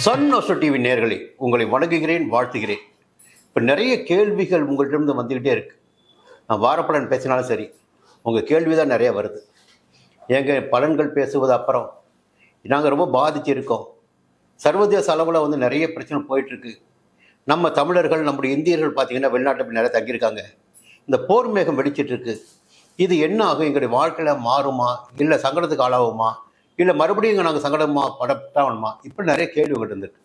Sun astro TV நேயர்களே, உங்களை வணங்குகிறேன், வாழ்த்துகிறேன். இப்போ நிறைய கேள்விகள் உங்கள்கிட்ட வந்துக்கிட்டே இருக்கு. நான் வாரப்பலன் பேசினாலும் சரி, உங்கள் கேள்வி தான் நிறைய வருது. ஏங்க பலன்கள் பேசுவது அப்புறம் நாங்கள் ரொம்ப பாதிச்சிருக்கோம். சர்வதேச அளவில் நிறைய பிரச்சனை போயிட்டுருக்கு. நம்ம தமிழர்கள், நம்முடைய இந்தியர்கள் பார்த்திங்கன்னா வெளிநாட்டில் போய் நிறைய தங்கியிருக்காங்க. இந்த போர் மேகம் வெடிச்சிட்ருக்கு. இது என்ன ஆகும்? எங்களுடைய வாழ்க்கையில் மாறுமா, இல்லை சங்கடத்துக்கு ஆளாகுமா, இல்லை மறுபடியும் இங்கே நாங்கள் சங்கடமா படத்தாகணுமா? இப்படி நிறைய கேள்விகள் இருந்துருக்கு.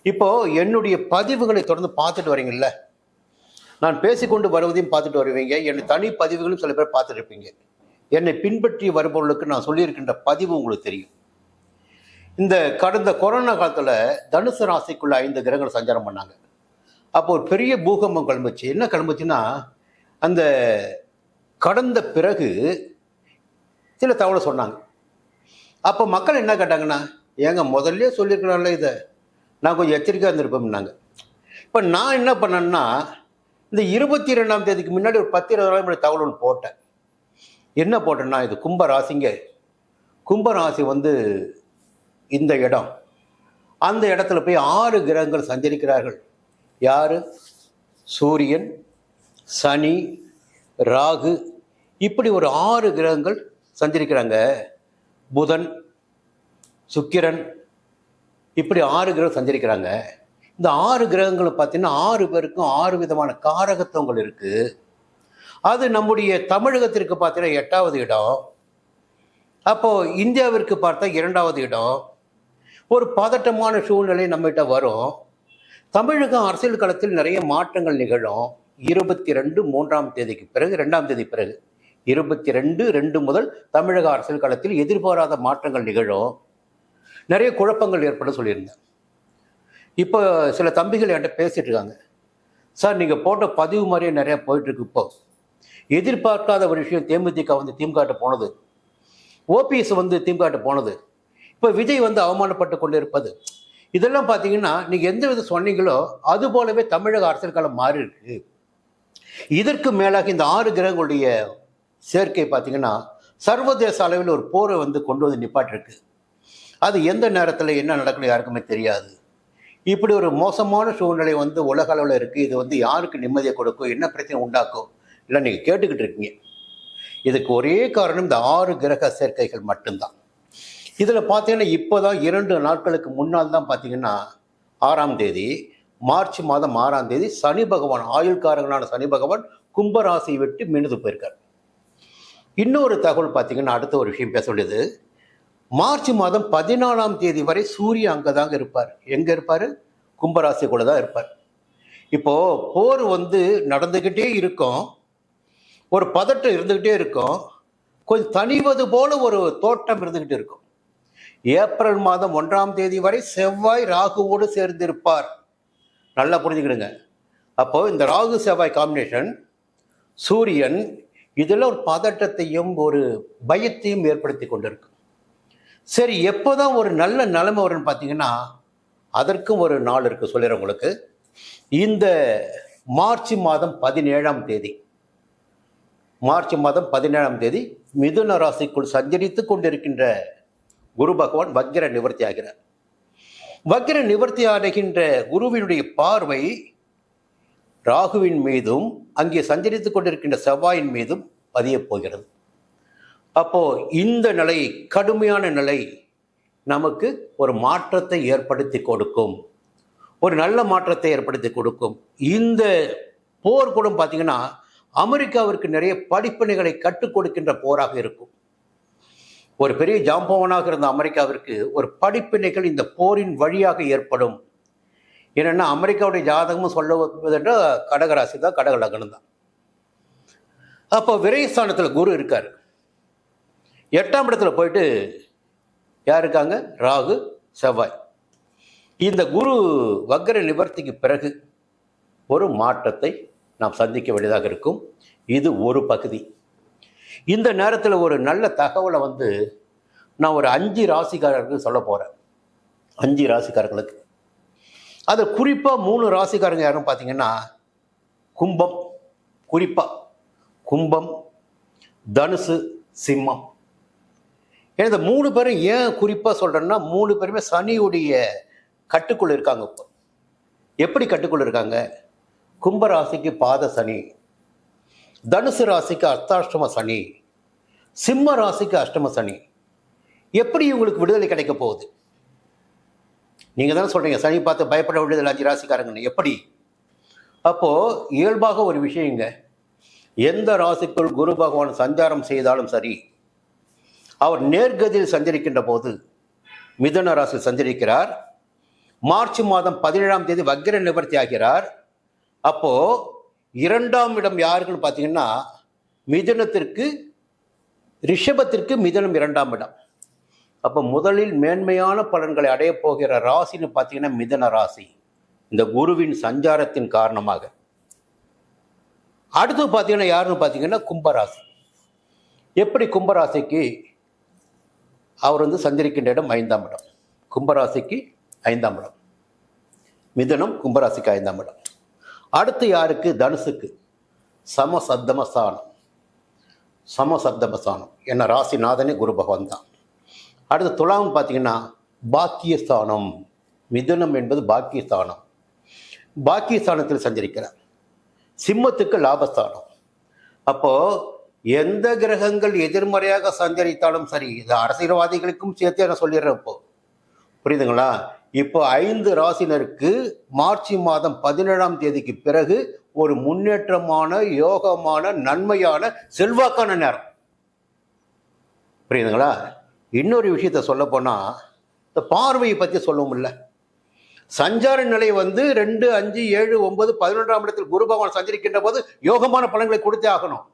இப்போது என்னுடைய பதிவுகளை தொடர்ந்து பார்த்துட்டு வரீங்கள்ல, நான் பேசிக்கொண்டு வருவதையும் பார்த்துட்டு வருவீங்க. என்னை தனி பதிவுகளும் சில பேர் பார்த்துட்டு இருப்பீங்க. என்னை பின்பற்றி வருபவர்களுக்கு நான் சொல்லியிருக்கின்ற பதிவு உங்களுக்கு தெரியும். இந்த கடந்த கொரோனா காலத்தில் தனுசு ராசிக்குள்ள 5 கிரகங்கள் சஞ்சாரம் பண்ணாங்க. அப்போ ஒரு பெரிய பூகம்பம் கிளம்புச்சு. என்ன கிளம்புச்சுன்னா, அந்த கடந்த பிறகு சில தகவலை சொன்னாங்க. அப்போ மக்கள் என்ன கேட்டாங்கன்னா, ஏங்க முதல்ல சொல்லியிருக்கிறாங்களே, இதை நான் கொஞ்சம் எச்சரிக்கையாக இருந்திருப்பேன்னாங்க. இப்போ நான் என்ன பண்ணேன்னா, இந்த 22ஆம் தேதிக்கு முன்னாடி ஒரு 10-20 நாள் முன்னாடி தகவல் ஒன்று போட்டேன். என்ன போட்டேன்னா, இது கும்பராசிங்க. கும்பராசி இந்த இடம், அந்த இடத்துல போய் 6 கிரகங்கள் சஞ்சரிக்கிறார்கள். யார்? சூரியன், சனி, ராகு, இப்படி ஒரு 6 கிரகங்கள் சஞ்சரிக்கிறாங்க. புதன், சுக்கிரன், இப்படி 6 கிரகம் சஞ்சரிக்கிறாங்க. இந்த 6 கிரகங்களும் பார்த்தீங்கன்னா 6 பேருக்கும் 6 விதமான காரகத்துவங்கள் இருக்குது. அது நம்முடைய தமிழகத்திற்கு பார்த்தீங்கன்னா 8வது இடம். அப்போது இந்தியாவிற்கு பார்த்தா 2வது இடம். ஒரு பதட்டமான சூழ்நிலை நம்மகிட்ட வரும். தமிழக அரசியல் களத்தில் நிறைய மாற்றங்கள் நிகழும். 22 3ஆம் தேதிக்கு பிறகு, 2ஆம் தேதி பிறகு 22/2 முதல் தமிழக அரசியல் களத்தில் எதிர்பாராத மாற்றங்கள் நிகழும். நிறைய குழப்பங்கள் ஏற்பட சொல்லியிருந்தேன். இப்போ சில தம்பிகள் என்கிட்ட பேசிட்டு இருக்காங்க. சார், நீங்கள் போட்ட பதிவு மாதிரியே நிறையா போயிட்டுருக்கு. இப்போ எதிர்பார்க்காத ஒரு விஷயம், தேமுதிக திமுக போனது, ஓபிஎஸ் திமுக போனது, இப்போ விஜய் அவமானப்பட்டு கொண்டு இருப்பது, இதெல்லாம் பார்த்தீங்கன்னா நீங்கள் எந்த விதம் சொன்னீங்களோ அது போலவே தமிழக அரசியல் காலம் மாறி இருக்கு. இதற்கு மேலாக இந்த 6 கிரகங்களுடைய சேர்க்கை பார்த்தீங்கன்னா சர்வதேச அளவில் ஒரு போரை கொண்டு நிப்பாட்டிருக்கு. அது எந்த நேரத்தில் என்ன நடக்கணும் யாருக்குமே தெரியாது. இப்படி ஒரு மோசமான சூழ்நிலை உலக அளவில் இருக்குது. இது யாருக்கு நிம்மதியை கொடுக்கும், என்ன பிரச்சனை உண்டாக்கும், இல்லை நீங்கள் கேட்டுக்கிட்டு இருக்கீங்க. இதுக்கு ஒரே காரணம் இந்த 6 கிரக சேர்க்கைகள் மட்டும்தான். இதில் பார்த்தீங்கன்னா இப்போ தான் 2 நாட்களுக்கு முன்னால் தான் பார்த்தீங்கன்னா 6ஆம் தேதி, மார்ச் மாதம் 6ஆம் தேதி சனி பகவான், ஆயுள்காரங்களான சனி பகவான் கும்பராசியை விட்டு மினுது போயிருக்கார். இன்னொரு தகவல் பார்த்தீங்கன்னா, அடுத்த ஒரு விஷயம் பேச வேண்டியது, மார்ச் மாதம் 14ஆம் தேதி வரை சூரியன் அங்கே தாங்க இருப்பார். எங்கே இருப்பார்? கும்பராசிக்குள்ளே தான் இருப்பார். இப்போது போர் நடந்துக்கிட்டே இருக்கும், ஒரு பதட்டம் இருந்துக்கிட்டே இருக்கும், கொஞ்சம் தணிவது போல ஒரு தோட்டம் இருந்துக்கிட்டு இருக்கும். ஏப்ரல் மாதம் 1ஆம் தேதி வரை செவ்வாய் ராகுவோடு சேர்ந்து இருப்பார். நல்லா புரிஞ்சுக்கிடுங்க. அப்போது இந்த ராகு செவ்வாய் காம்பினேஷன், சூரியன், இதில் ஒரு பதட்டத்தையும் ஒரு பயத்தையும் ஏற்படுத்தி கொண்டிருக்கு. சரி, எப்போதான் ஒரு நல்ல நிலைமை வரும்னு பார்த்தீங்கன்னா, அதற்கும் ஒரு நாள் இருக்குது, சொல்லிடுறேன் உங்களுக்கு. இந்த மார்ச் மாதம் 17ஆம் தேதி, மார்ச் மாதம் 17ஆம் தேதி மிதுன ராசிக்குள் சஞ்சரித்து கொண்டிருக்கின்ற குரு பகவான் வக்ர நிவர்த்தி ஆகிறார். வக்ர நிவர்த்தி ஆகின்ற குருவினுடைய பார்வை ராகுவின் மீதும் அங்கே சஞ்சரித்து கொண்டிருக்கின்ற செவ்வாயின் மீதும் பதிய போகிறது. அப்போ இந்த நிலை, கடுமையான நிலை, நமக்கு ஒரு மாற்றத்தை ஏற்படுத்தி கொடுக்கும், ஒரு நல்ல மாற்றத்தை ஏற்படுத்தி கொடுக்கும். இந்த போர் கூட பார்த்தீங்கன்னா அமெரிக்காவிற்கு நிறைய படிப்பினைகளை கற்றுக் கொடுக்கின்ற போராக இருக்கும். ஒரு பெரிய ஜாம்பவனாக இருந்த அமெரிக்காவிற்கு ஒரு படிப்பினைகள் இந்த போரின் வழியாக ஏற்படும். ஏன்னா அமெரிக்காவுடைய ஜாதகமும் சொல்லுவதென்றால் கடகராசி தான், கடக லக்னம் தான். அப்போ விரயஸ்தானத்தில் குரு இருக்கார். 8ஆம் இடத்துல போயிட்டு யார் இருக்காங்க? ராகு, செவ்வாய். இந்த குரு வக்ர நிவர்த்திக்கு பிறகு ஒரு மாற்றத்தை நாம் சந்திக்க வேண்டியதாக இருக்கும். இது ஒரு பகுதி. இந்த நேரத்தில் ஒரு நல்ல தகவலை நான் ஒரு 5 ராசிக்காரர்களுக்கு சொல்ல போகிறேன். 5 ராசிக்காரர்களுக்கு. அது குறிப்பாக 3 ராசிக்காரங்க யாரும் பார்த்தீங்கன்னா, கும்பம், குறிப்பாக கும்பம், தனுசு, சிம்மம். இந்த 3 பேரும் ஏன் குறிப்பாக சொல்கிறேன்னா, 3 பேருமே சனியுடைய கட்டுக்குள்ள இருக்காங்க. இப்போ எப்படி கட்டுக்குள்ள இருக்காங்க? கும்ப ராசிக்கு பாத சனி, தனுசு ராசிக்கு அர்த்தாஷ்டம சனி, சிம்ம ராசிக்கு அஷ்டம சனி. எப்படி இவங்களுக்கு விடுதலை கிடைக்க போகுது? நீங்க தானே சொல்றீங்க சனி பார்த்து பயப்பட விடுதலை 5 ராசிக்காரங்கன்னு. எப்படி? அப்போ இயல்பாக ஒரு விஷயங்க, எந்த ராசிக்குள் குரு பகவான் சஞ்சாரம் செய்தாலும் சரி, அவர் நேர்கதியில் சஞ்சரிக்கின்ற போது மிதுன ராசியில் சஞ்சரிக்கிறார். மார்ச் மாதம் 17ஆம் தேதி வக்ர நிவர்த்தி ஆகிறார். அப்போ 2ஆம் இடம் யாருக்குன்னு பார்த்தீங்கன்னா மிதுனத்திற்கு, ரிஷபத்திற்கு மிதுனம் 2ஆம் இடம். அப்போ முதலில் மேன்மையான பலன்களை அடைய போகிற ராசின்னு பார்த்தீங்கன்னா மிதுன ராசி, இந்த குருவின் சஞ்சாரத்தின் காரணமாக. அடுத்து பார்த்தீங்கன்னா யாருன்னு பார்த்தீங்கன்னா கும்பராசி. எப்படி கும்பராசிக்கு அவர் சஞ்சரிக்கின்ற இடம் 5ஆம் இடம். கும்பராசிக்கு 5ஆம் இடம், மிதுனம் கும்பராசிக்கு 5ஆம் இடம். அடுத்து யாருக்கு? தனுசுக்கு சமசப்தமஸ்தானம். சமசப்தமஸ்தானம் என்ன ராசிநாதனே குரு பகவான் தான். அடுத்து துலாம் பார்த்தீங்கன்னா பாக்கியஸ்தானம். மிதுனம் என்பது பாக்கியஸ்தானம், பாக்கியஸ்தானத்தில் சஞ்சரிக்கிறார். சிம்மத்துக்கு லாபஸ்தானம். அப்போ எந்த கிரகங்கள் எதிர்மறையாக சஞ்சரித்தாலும் சரி, இது அரசியல்வாதிகளுக்கும் சேர்த்து நான் சொல்லிடுறேன். இப்போ புரியுதுங்களா? இப்போ 5 ராசினருக்கு மார்ச் மாதம் 17ஆம் தேதிக்கு பிறகு ஒரு முன்னேற்றமான, யோகமான, நன்மையான, செல்வாக்கான நேரம். புரியுதுங்களா? இன்னொரு விஷயத்த சொல்ல போனா, இந்த பார்வையை பற்றி சொல்லவும் இல்லை. சஞ்சார நிலை 2, 5, 7, 9, 11ஆம் இடத்தில் குரு பகவான் சஞ்சரிக்கின்ற போது யோகமான பலன்களை கொடுத்தே ஆகணும்.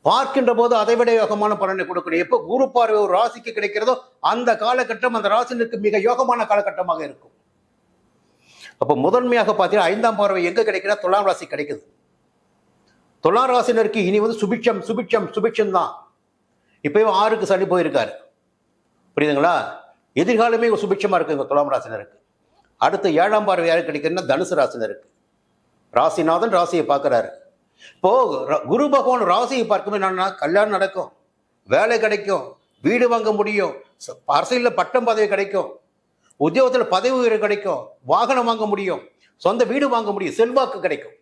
பார்க்கின்ற போது அதைவிட யோகமான பலனை கொடுக்கணும். எப்போ குரு பார்வை ஒரு ராசிக்கு கிடைக்கிறதோ அந்த காலகட்டம் அந்த ராசினருக்கு மிக யோகமான காலகட்டமாக இருக்கும். அப்போ முதன்மையாக பார்த்தீங்கன்னா 5ஆம் பார்வை எங்க கிடைக்கிறா? துலாம் ராசி கிடைக்குது. துலாம் ராசினருக்கு இனி சுபிட்சம் சுபிட்சம் சுபிட்சம் தான். இப்பயும் 6க்கு சனி போயிருக்காரு. புரியுதுங்களா? எதிர்காலமே சுபிட்சமா இருக்கு துலாம் ராசினருக்கு. அடுத்து 7ஆம் பார்வை யாருக்கு கிடைக்குதுன்னா தனுசு ராசினருக்கு. ராசிநாதன் ராசியை பார்க்கிறாரு. இப்போ குரு பகவான் ராசியை பார்க்கும்போது என்னன்னா, கல்யாணம் நடக்கும், வேலை கிடைக்கும், வீடு வாங்க முடியும், அரசியலில் பட்டம் பதவி கிடைக்கும், உத்தியோகத்தில் பதவி உயர்வு கிடைக்கும், வாகனம் வாங்க முடியும், சொந்த வீடு வாங்க முடியும், செல்வாக்கு கிடைக்கும்.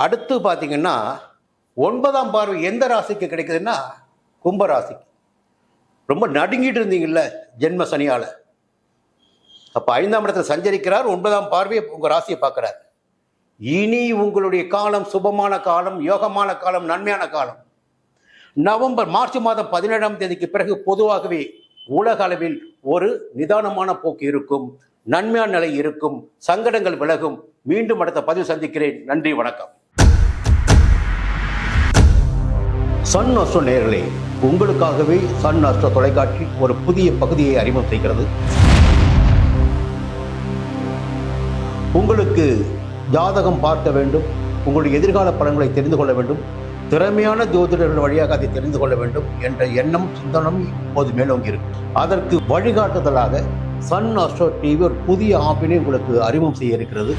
அடுத்து பார்த்தீங்கன்னா 9ஆம் பார்வை எந்த ராசிக்கு கிடைக்குதுன்னா கும்ப ராசிக்கு. ரொம்ப நடுங்கிட்டு இருந்தீங்கல்ல ஜென்ம சனியால. அப்ப 5ஆம் இடத்துல சஞ்சரிக்கிறார். 9ஆம் பார்வையை உங்க ராசியை பார்க்கிறார். இனி உங்களுடைய காலம் சுபமான காலம், யோகமான காலம், நன்மையான காலம். மார்ச் மாதம் 17ஆம் தேதிக்கு பிறகு பொதுவாகவே உலக அளவில் ஒரு நிதானமான போக்கு இருக்கும், நன்மையான நிலை இருக்கும், சங்கடங்கள் விலகும். மீண்டும் அடுத்த பதிவு சந்திக்கிறேன். நன்றி, வணக்கம். சன் அஸ்ட்ரோ நேயர்களே, உங்களுக்காகவே சன் அஸ்ட்ரோ தொலைக்காட்சி ஒரு புதிய பகுதியை அறிமுகம் செய்கிறது. உங்களுக்கு ஜாதகம் பார்க்க வேண்டும், உங்களுடைய எதிர்கால பலன்களை தெரிந்து கொள்ள வேண்டும், திறமையான ஜோதிடர்கள் வழியாக அதை தெரிந்து கொள்ள வேண்டும் என்ற எண்ணம், சிந்தனம் இப்போது மேலோங்கி இருக்கு. அதற்கு வழிகாட்டுதலாக சன் அஸ்ட்ரோ டிவி ஒரு புதிய ஆப்பினை உங்களுக்கு அறிமுகம் செய்ய இருக்கிறது.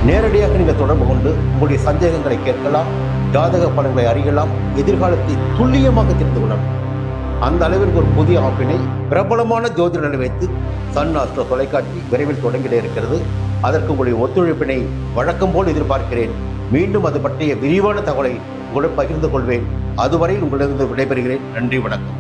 நேரடியாக நீங்கள் தொடர்பு கொண்டு உங்களுடைய சந்தேகங்களை கேட்கலாம், ஜாதக பலன்களை அறியலாம், எதிர்காலத்தை துல்லியமாக தெரிந்து கொள்ளலாம். அந்த அளவிற்கு ஒரு புதிய ஆப்பினை பிரபலமான ஜோதிடர்களை வைத்து சன் அஸ்ட்ரோ தொலைக்காட்சி விரைவில் தொடங்கிட இருக்கிறது. அதற்கு உங்களுடைய ஒத்துழைப்பினை வழக்கம் போல் எதிர்பார்க்கிறேன். மீண்டும் அது பற்றிய விரிவான தகவலை உங்களுடன் பகிர்ந்து கொள்வேன். அதுவரை உங்களிடம் விடைபெறுகிறேன். நன்றி, வணக்கம்.